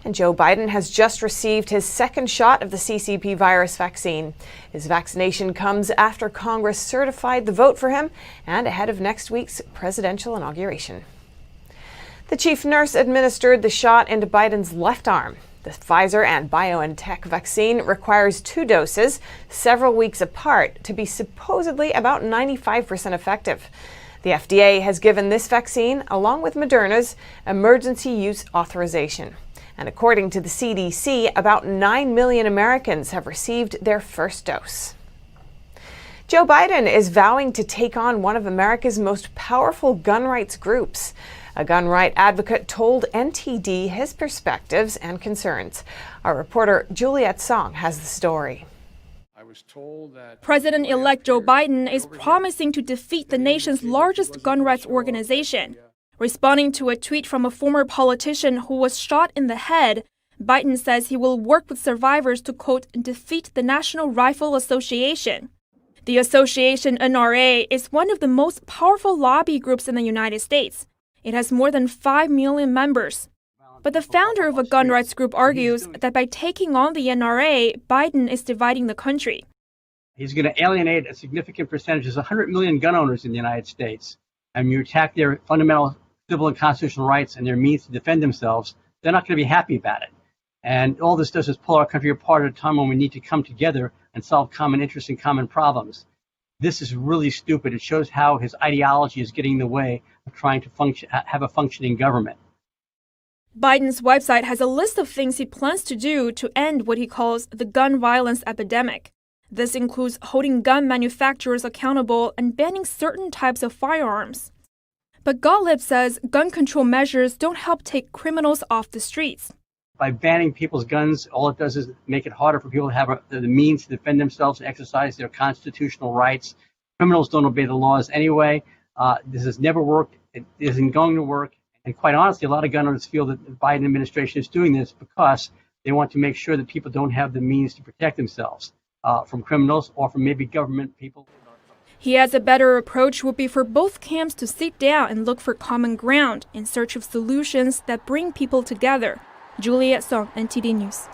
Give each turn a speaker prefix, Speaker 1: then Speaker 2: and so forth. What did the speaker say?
Speaker 1: And Joe Biden has just received his second shot of the CCP virus vaccine. His vaccination comes after Congress certified the vote for him and ahead of next week's presidential inauguration. The chief nurse administered the shot into Biden's left arm. The Pfizer and BioNTech vaccine requires 2 doses, several weeks apart, to be supposedly about 95% effective. The FDA has given this vaccine, along with Moderna's, emergency use authorization. And according to the CDC, about 9 million Americans have received their first dose. Joe Biden is vowing to take on one of America's most powerful gun rights groups. A gun right advocate told NTD his perspectives and concerns. Our reporter Juliet Song has the story.
Speaker 2: President-elect Joe Biden is promising to defeat the nation's largest gun rights organization. Responding to a tweet from a former politician who was shot in the head, Biden says he will work with survivors to, quote, defeat the National Rifle Association. The association, NRA, is one of the most powerful lobby groups in the United States. It has more than 5 million members. But the founder of a gun rights group argues that by taking on the NRA, Biden is dividing the country.
Speaker 3: He's going to alienate a significant percentage. There's 100 million gun owners in the United States. And you attack their fundamental civil and constitutional rights and their means to defend themselves, they're not going to be happy about it. And all this does is pull our country apart at a time when we need to come together and solve common interests and common problems. This is really stupid. It shows how his ideology is getting in the way of trying to have a functioning government.
Speaker 2: Biden's website has a list of things he plans to do to end what he calls the gun violence epidemic. This includes holding gun manufacturers accountable and banning certain types of firearms. But Gottlieb says gun control measures don't help take criminals off the streets.
Speaker 3: By banning people's guns, all it does is make it harder for people to have the means to defend themselves and exercise their constitutional rights. Criminals don't obey the laws anyway. This has never worked. It isn't going to work. And quite honestly, a lot of gun owners feel that the Biden administration is doing this because they want to make sure that people don't have the means to protect themselves from criminals or from maybe government people.
Speaker 2: He adds a better approach would be for both camps to sit down and look for common ground in search of solutions that bring people together. Juliet Song, NTD News.